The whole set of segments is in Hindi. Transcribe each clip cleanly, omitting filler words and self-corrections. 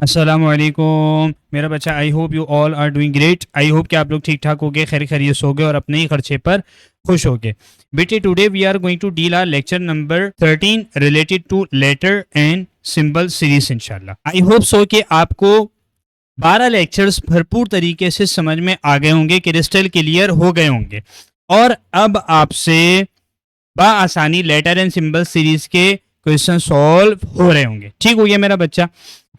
अस्सलामुअलैकुम मेरा बच्चा। I hope you all are doing great. I hope कि आप लोग ठीक ठाक हो गए, खैर खैरियत हो गए और अपने ही खर्चे पर खुश हो गए। बेटे today we are going to deal our lecture number 13 related to letter and symbol series इंशाल्लाह। आई होप सो कि आपको 12 लेक्चर्स भरपूर तरीके से समझ में आ गए होंगे, क्रिस्टल क्लियर हो गए होंगे और अब आपसे आसानी लेटर एंड सिंबल सीरीज के क्वेश्चन सॉल्व हो रहे होंगे। ठीक हो गया मेरा बच्चा।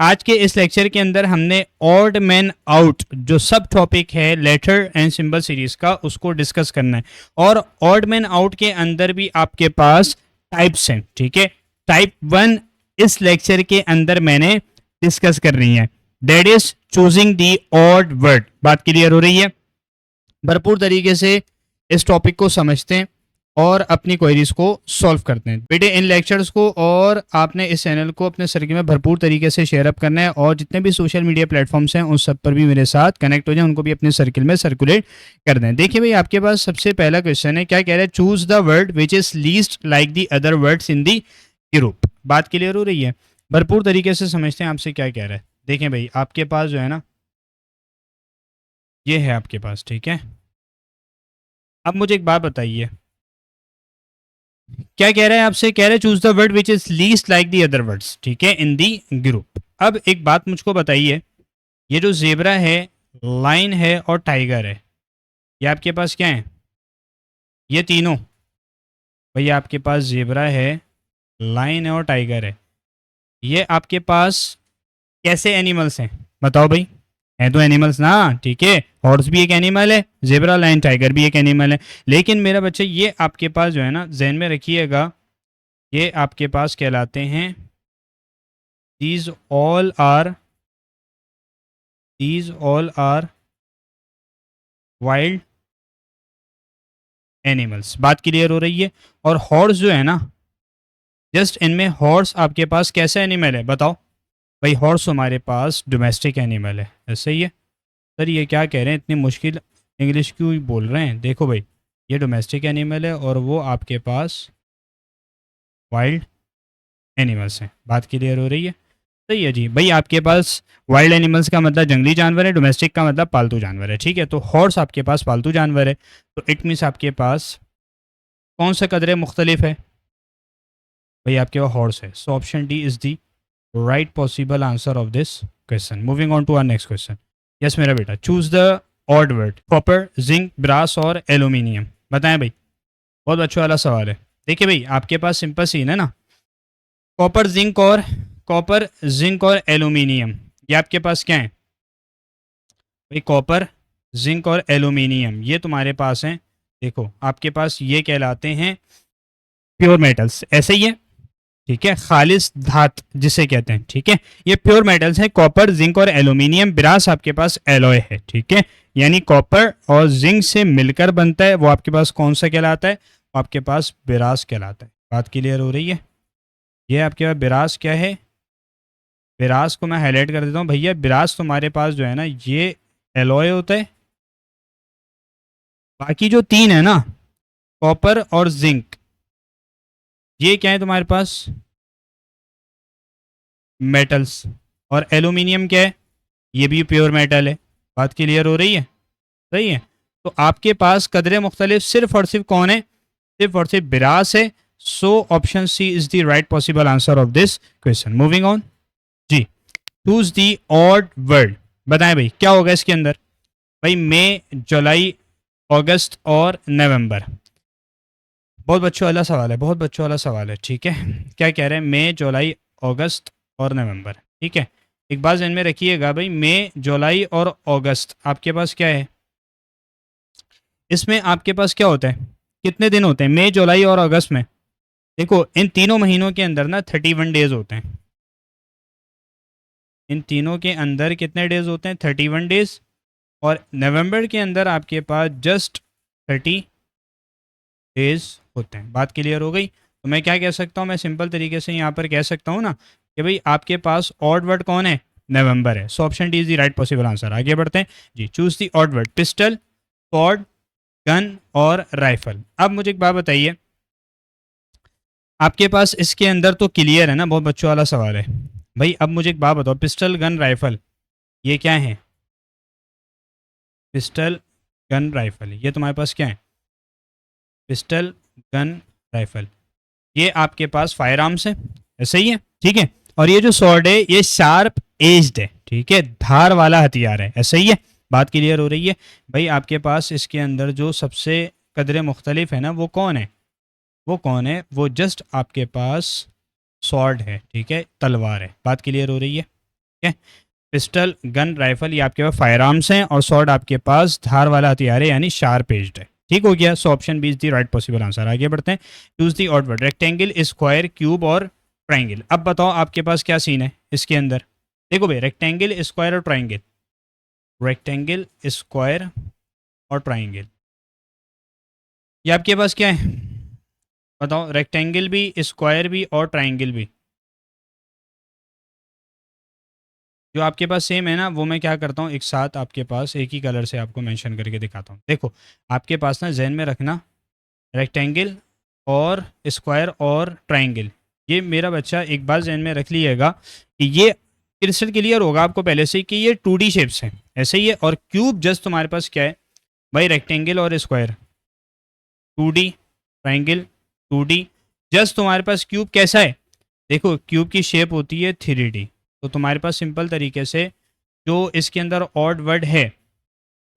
आज के इस लेक्चर के अंदर हमने ऑड मैन आउट जो सब टॉपिक है लेटर एंड सिंबल सीरीज का उसको डिस्कस करना है। और ऑड मैन आउट के अंदर भी आपके पास टाइप्स हैं। ठीक है, टाइप 1 इस लेक्चर के अंदर मैंने डिस्कस कर रही है, that is choosing the odd word. बात क्लियर हो रही है? भरपूर तरीके से इस टॉपिक को समझते हैं और अपनी क्वेरीज को सॉल्व करते हैं। बेटे इन लेक्चर्स को और आपने इस चैनल को अपने सर्किल में भरपूर तरीके से शेयर अप करना है और जितने भी सोशल मीडिया प्लेटफॉर्म्स हैं उन सब पर भी मेरे साथ कनेक्ट हो जाए, उनको भी अपने सर्किल में सर्कुलेट कर दें। देखिए भाई, आपके पास सबसे पहला क्वेश्चन है, क्या कह रहा है? Choose the word which is least like the other words in the group. बात क्लियर हो रही है? भरपूर तरीके से समझते हैं आपसे क्या कह रहा है। देखें भाई, आपके पास जो है ना, ये है आपके पास। ठीक है, अब मुझे एक बात बताइए, क्या कह रहा है आपसे? कह रहा है choose the word which is least like the other words. ठीक है, इन दी ग्रुप। अब एक बात मुझको बताइए, ये जो जेबरा है, लाइन है और टाइगर है, ये आपके पास क्या है? ये तीनों भैया आपके पास जेबरा है, लाइन है और टाइगर है, ये आपके पास कैसे एनिमल्स हैं? बताओ भाई, है तो एनिमल्स ना। ठीक है, हॉर्स भी एक एनिमल है, जेबरा लाइन टाइगर भी एक एनिमल है। लेकिन मेरा बच्चा ये आपके पास जो है ना, जहन में रखिएगा, ये आपके पास कहलाते हैं these all are wild animals. बात क्लियर हो रही है? और हॉर्स जो है ना, जस्ट इनमें हॉर्स आपके पास कैसा एनिमल है? बताओ भाई, हॉर्स हमारे पास डोमेस्टिक एनिमल है। ऐसा ही है सर? ये क्या कह रहे हैं, इतनी मुश्किल इंग्लिश क्यों बोल रहे हैं? देखो भाई, ये डोमेस्टिक एनिमल है और वो आपके पास वाइल्ड एनिमल्स हैं। बात क्लियर हो रही है? सही है जी भाई। आपके पास वाइल्ड एनिमल्स का मतलब जंगली जानवर है, डोमेस्टिक का मतलब पालतू जानवर है। ठीक है, तो हॉर्स आपके पास पालतू जानवर है, तो इट मीन्स आपके पास कौन सा कदर मुख्तलिफ है? भाई आपके पास हॉर्स है। So option D is the right possible answer of this question. Moving on to our next question. Yes मेरा बेटा, choose the odd word, copper, zinc, brass और एल्यूमिनियम। बताएं भाई, बहुत अच्छा वाला सवाल है। देखिए भाई, आपके पास सिंपल सीन है ना, कॉपर जिंक और एल्यूमिनियम, ये आपके पास क्या है भाई? कॉपर, जिंक और एल्यूमिनियम ये तुम्हारे पास हैं। देखो आपके पास ये कहलाते हैं प्योर मेटल्स, ऐसे ही है। ठीक है, खालिस धात जिसे कहते हैं। ठीक है, ये प्योर मेटल्स हैं, कॉपर, जिंक और एल्यूमिनियम। ब्रास आपके पास एलॉय है। ठीक है, यानी कॉपर और जिंक से मिलकर बनता है, वो आपके पास कौन सा कहलाता है? आपके पास ब्रास कहलाता है। बात क्लियर हो रही है? ये आपके पास ब्रास क्या है? ब्रास को मैं हाईलाइट कर देता हूँ भैया। ब्रास तुम्हारे पास जो है ना, ये एलॉय होता है। बाकी जो तीन है ना, कॉपर और जिंक, ये क्या है तुम्हारे पास? मेटल्स। और एल्यूमिनियम क्या है? ये भी प्योर मेटल है। बात क्लियर हो रही है? सही है। तो आपके पास कदरे मुख्तलिफ सिर्फ और सिर्फ कौन है? सिर्फ और सिर्फ ब्रास है। So option C is the right possible answer of this question. Moving on जी, चूज दी ऑड वर्ड। बताएं भाई क्या होगा इसके अंदर? भाई मई, जुलाई, अगस्त और नवंबर। बहुत बच्चों वाला सवाल है, बहुत बच्चों वाला सवाल है। ठीक है, क्या कह रहे हैं? मई, जुलाई, अगस्त और नवंबर। ठीक है, एक बात ध्यान में रखिएगा भाई, मई, जुलाई और अगस्त आपके पास क्या है? इसमें आपके पास क्या होता है? कितने दिन होते हैं मई, जुलाई और अगस्त में? देखो इन तीनों महीनों के अंदर ना 31 डेज होते हैं। इन तीनों के अंदर कितने डेज होते हैं? 31 डेज। और नवंबर के अंदर आपके पास जस्ट 30 डेज होते हैं। बात क्लियर हो गई? तो मैं क्या कह सकता हूँ? मैं सिंपल तरीके से यहाँ पर कह सकता हूँ ना कि भाई आपके पास ऑड वर्ड कौन है? नवंबर है। So option D is the right possible answer. आगे बढ़ते हैं जी, choose the odd word, pistol, sword, gun और राइफल। अब मुझे एक बात बताइए, आपके पास इसके अंदर तो क्लियर है ना, बहुत बच्चों वाला सवाल है। भाई अब मुझे एक बात बताओ, पिस्टल गन राइफल ये क्या है? पिस्टल गन राइफल ये तुम्हारे पास क्या है? पिस्टल गन राइफल ये आपके पास फायर आर्म्स है, ऐसा ही है, ठीक है। और ये जो स्वॉर्ड है ये शार्प एज्ड है, ठीक है, धार वाला हथियार है, ऐसा ही है। बात क्लियर हो रही है? भाई आपके पास इसके अंदर जो सबसे कदरे मुख्तलिफ है ना, वो कौन है? वो कौन है? वो जस्ट आपके पास स्वॉर्ड है, ठीक है, तलवार है। बात क्लियर हो रही है? ठीक है। पिस्टल गन राइफल ये आपके पास फायर आर्म्स हैं और स्वॉर्ड आपके पास धार वाला हथियार है, यानी शार्प एज्ड है। ठीक हो गया। So option B is the right possible answer. आगे बढ़ते हैं। Choose the odd word, rectangle, square, cube और ट्राइंगल। अब बताओ आपके पास क्या सीन है इसके अंदर? देखो भाई, रेक्टेंगल, स्क्वायर और ट्राइंगल, रेक्टेंगल, स्क्वायर और ट्राइंगल, ये आपके पास क्या है बताओ? रेक्टेंगल भी, स्क्वायर भी और ट्राइंगल भी। जो आपके पास सेम है ना, वो मैं क्या करता हूँ, एक साथ आपके पास एक ही कलर से आपको मेंशन करके दिखाता हूँ। देखो आपके पास ना जहन में रखना, रेक्टेंगल और स्क्वायर और ट्राइंगल, ये मेरा बच्चा एक बार जहन में रख लीजिएगा कि ये क्रिस्टल क्लियर होगा आपको पहले से कि ये 2D शेप्स हैं, ऐसे ही है। और क्यूब जस्ट तुम्हारे पास क्या है भाई? रेक्टेंगल और square 2D, triangle 2D। Just तुम्हारे पास क्यूब कैसा है? देखो क्यूब की शेप होती है 3D। तो तुम्हारे पास सिंपल तरीके से जो इसके अंदर ऑड वर्ड है,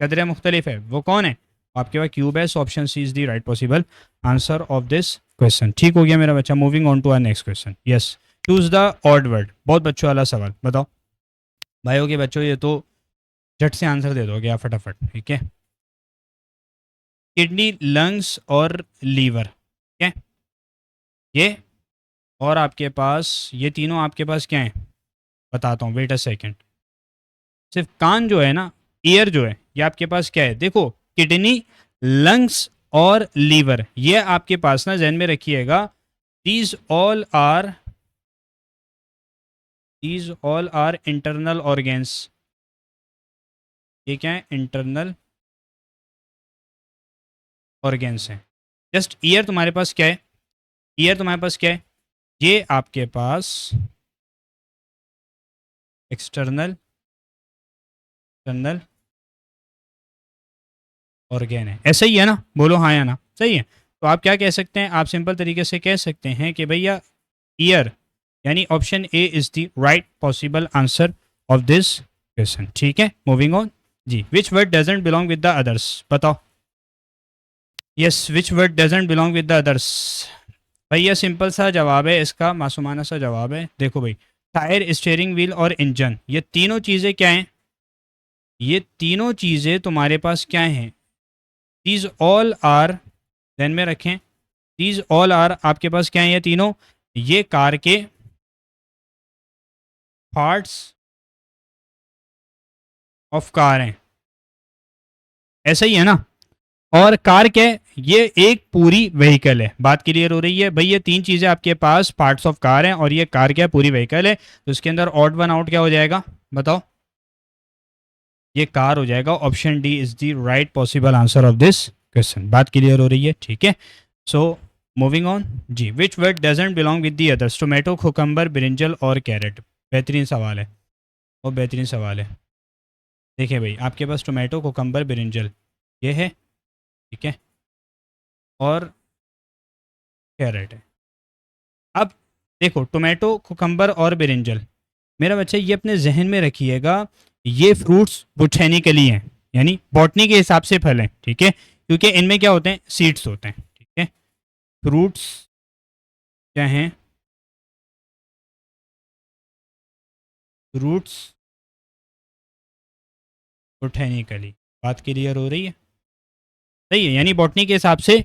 कदरे मुख्तलिफ है, वो कौन है? आपके पास क्यूब है। So option C is the right possible answer of this question. ठीक हो गया मेरा बच्चा। Moving on to our next question. Yes, choose the odd word. बहुत बच्चों वाला सवाल बताओ भाइयों के बच्चों, ये तो झट से आंसर दे दोगे आप फटाफट, ठीक है। किडनी, लंग्स और लीवर, ठीक है, ये और आपके पास ये तीनों आपके पास क्या है बताता हूँ, वेट अ सेकेंड। सिर्फ कान जो है ना, ईयर जो है, ये आपके पास क्या है? देखो किडनी, लंग्स और लीवर, ये आपके पास ना जहन में रखिएगा, these all are internal organs. ये क्या है? इंटरनल ऑर्गेन्स है। जस्ट ईयर तुम्हारे पास क्या है? ईयर तुम्हारे पास क्या है? ये आपके पास एक्सटर्नल एक्सटर्नल ऑर्गेन है, ऐसा ही है ना? बोलो हाँ या ना, सही है। तो आप क्या कह सकते हैं? आप सिंपल तरीके से कह सकते हैं कि भैया ईयर, यानी option A is the right possible answer of this question. ठीक है, मूविंग ऑन। जी, which word doesn't belong with the others, बताओ। Yes, which word doesn't belong with the others. भाई ये सिंपल सा जवाब है इसका, मासूमाना सा जवाब है। देखो भाई, टायर, स्टीयरिंग व्हील और इंजन, ये तीनों चीज़ें क्या हैं? ये तीनों चीज़ें तुम्हारे पास क्या हैं? दीज ऑल आर, ध्यान में रखें, दीज ऑल आर आपके पास क्या है? ये तीनों, ये कार के पार्ट्स ऑफ कार हैं, ऐसा ही है ना? और कार क्या है? ये एक पूरी व्हीकल है। बात क्लियर हो रही है भाई? ये तीन चीजें आपके पास पार्ट्स ऑफ कार हैं और ये कार क्या है? पूरी व्हीकल है। तो इसके अंदर ऑड वन आउट क्या हो जाएगा बताओ? ये कार हो जाएगा। Option D is the right possible answer of this question. बात क्लियर हो रही है? ठीक है। So moving on. जी, which word doesn't belong with the others, tomato, cucumber, brinjal और कैरेट। बेहतरीन सवाल है और बेहतरीन सवाल है। देखिए भाई, आपके पास टोमेटो, कुकम्बर, ब्रिंजल ये है, ठीक है, और कैरेट है। अब देखो, टोमेटो, कुकम्बर और ब्रिंजल, मेरा बच्चा ये अपने जहन में रखिएगा, ये फ्रूट्स बोटेनिकली हैं, यानी बॉटनी के हिसाब से फल हैं, ठीक है, क्योंकि इनमें क्या होते हैं? सीड्स होते हैं, ठीक है। फ्रूट्स क्या हैं? फ्रूट्स बोटेनिकली। बात क्लियर हो रही है? सही है, यानी बॉटनी के हिसाब से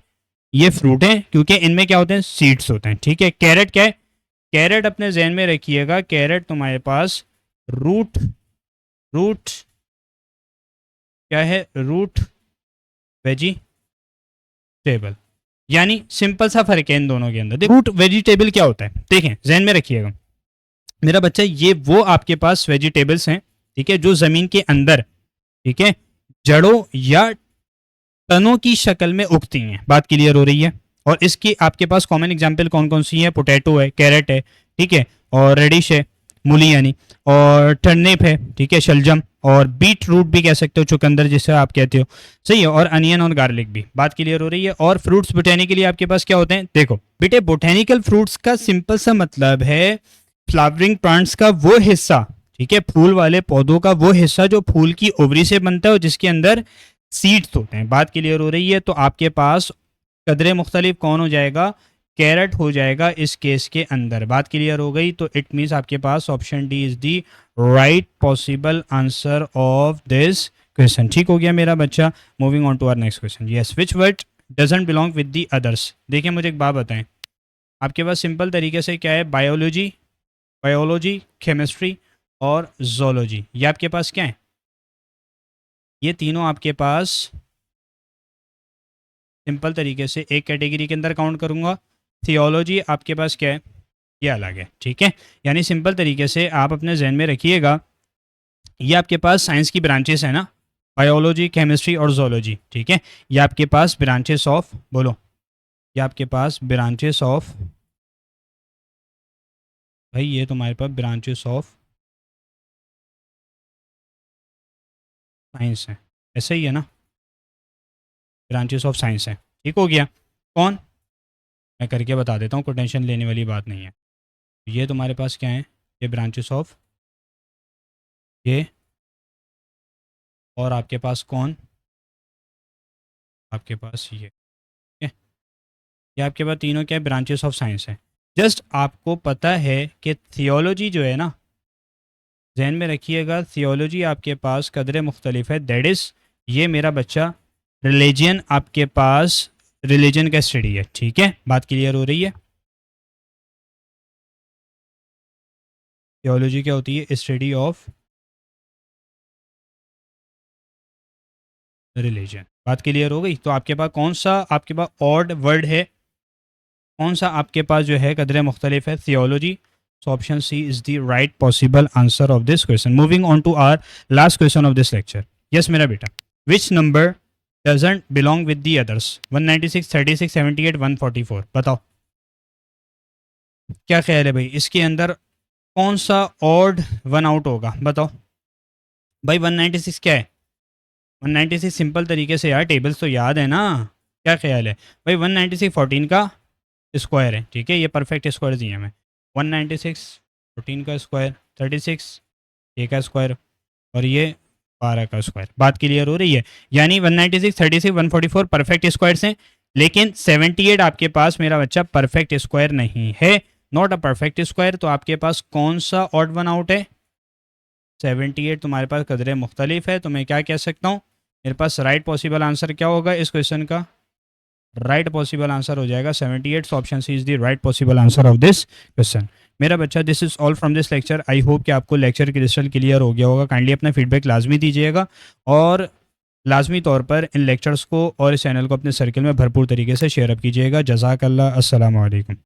ये फ्रूट हैं क्योंकि इनमें क्या होते हैं? सीड्स होते हैं, ठीक है। कैरेट क्या है? कैरेट अपने जहन में रखिएगा, कैरेट तुम्हारे पास रूट, रूट क्या है? रूट वेजिटेबल, यानी सिंपल सा फर्क है इन दोनों के अंदर। देखो, रूट वेजिटेबल क्या होता है, देखें जहन में रखिएगा मेरा बच्चा, ये वो आपके पास वेजिटेबल्स हैं, ठीक है, जो जमीन के अंदर, ठीक है, जड़ों या तनों की शक्ल में उगती हैं। बात क्लियर हो रही है? और इसकी आपके पास कॉमन एग्जांपल कौन कौन सी है? पोटैटो है, कैरेट है, ठीक है, और रेडिश है, मूली यानी, और टर्निप है, ठीक है, शलजम, और बीट रूट भी कह सकते हो, चुकंदर जिसे आप कहते हो, सही है, और अनियन और गार्लिक भी। बात क्लियर हो रही है। और फ्रूट्स बोटेनिकली आपके पास क्या होते हैं, देखो बेटे, बोटेनिकल फ्रूट्स का सिंपल सा मतलब है फ्लावरिंग प्लांट्स का वो हिस्सा, ठीक है, फूल वाले पौधों का वो हिस्सा जो फूल की ओवरी से बनता है और जिसके अंदर सीड्स होते हैं। बात क्लियर हो रही है। तो आपके पास कदरे मुख्तलिफ कौन हो जाएगा, कैरेट हो जाएगा इस केस के अंदर। बात क्लियर हो गई। तो इट मीन्स आपके पास option D is the right possible answer of this question. ठीक हो गया मेरा बच्चा। Moving on to our next question. Yes, which word doesn't belong with the others. देखिए मुझे एक बात बताएं, आपके पास सिंपल तरीके से क्या है, बायोलॉजी, बायोलॉजी, केमिस्ट्री और जोलॉजी, ये आपके पास क्या है, ये तीनों आपके पास सिंपल तरीके से एक कैटेगरी के अंदर काउंट करूंगा। थियोलॉजी आपके पास क्या है, ये अलग है, ठीक है। यानी सिंपल तरीके से आप अपने जहन में रखिएगा, ये आपके पास साइंस की ब्रांचेस है ना, बायोलॉजी, केमिस्ट्री और जोलॉजी, ठीक है। ये आपके पास ब्रांचेस ऑफ, बोलो, ये आपके पास ब्रांचेस ऑफ, भाई ये तुम्हारे पास ब्रांचेस ऑफ साइंस है, ऐसे ही है ना, ब्रांचेस ऑफ साइंस है। ठीक हो गया। कौन, मैं करके बता देता हूँ, कोई टेंशन लेने वाली बात नहीं है। ये तुम्हारे पास क्या है, ये ब्रांचेस ऑफ, ये, और आपके पास कौन, आपके पास ये, ठीक है। ये आपके पास तीनों क्या है, ब्रांचेस ऑफ साइंस है। जस्ट आपको पता है कि थियोलॉजी जो है ना, जहन में रखिएगा, थियोलॉजी आपके पास कदरे मुख्तलिफ है, दैट इज़ ये मेरा बच्चा रिलीजन आपके पास, रिलीजन का स्टडी है, ठीक है। बात क्लियर हो रही है। थियोलॉजी क्या होती है, स्टडी ऑफ रिलीजन। बात क्लियर हो गई। तो आपके पास कौन सा, आपके पास ऑड वर्ड है, कौन सा आपके पास जो है कदरे मुख्तलिफ है, theology. So option C is the right possible answer of this question. Moving on to our last question of this lecture. Yes मेरा बेटा, which number doesn't belong with the others, 196, 36, 78, 144, बताओ क्या ख्याल है भाई, इसके अंदर कौन सा ऑड वन आउट होगा, बताओ भाई। 196 क्या है, 196 सिंपल तरीके से यार, टेबल्स तो याद है ना, क्या ख्याल है भाई। 196 14 का स्क्वायर है, ठीक है, ये परफेक्ट स्क्वायर दिए हमें। 196 14 का स्क्वायर, 36 ए का स्क्वायर, और ये 12 का स्क्वायर। बात क्लियर हो रही है। यानी 196, 36, 144 परफेक्ट स्क्वायर्स हैं, लेकिन 78 आपके पास मेरा बच्चा परफेक्ट स्क्वायर नहीं है, नॉट अ परफेक्ट स्क्वायर। तो आपके पास कौन सा ऑड वन आउट है, 78 तुम्हारे पास कदरे मुख्तलिफ है। तो मैं क्या कह सकता हूँ, मेरे पास राइट पॉसिबल आंसर क्या होगा इस क्वेश्चन का, राइट पॉसिबल आंसर हो जाएगा 78। So option C is the right possible answer of this question. मेरा बच्चा, this is all from this lecture. I hope कि आपको लेक्चर की रिजल्ट क्लियर हो गया होगा। काइंडली अपना फीडबैक लाजमी दीजिएगा, और लाजमी तौर पर इन लेक्चर्स को और इस चैनल को अपने सर्कल में भरपूर तरीके से शेयर अप कीजिएगा। जज़ाकल्लाह, अस्सलाम वालेकुम।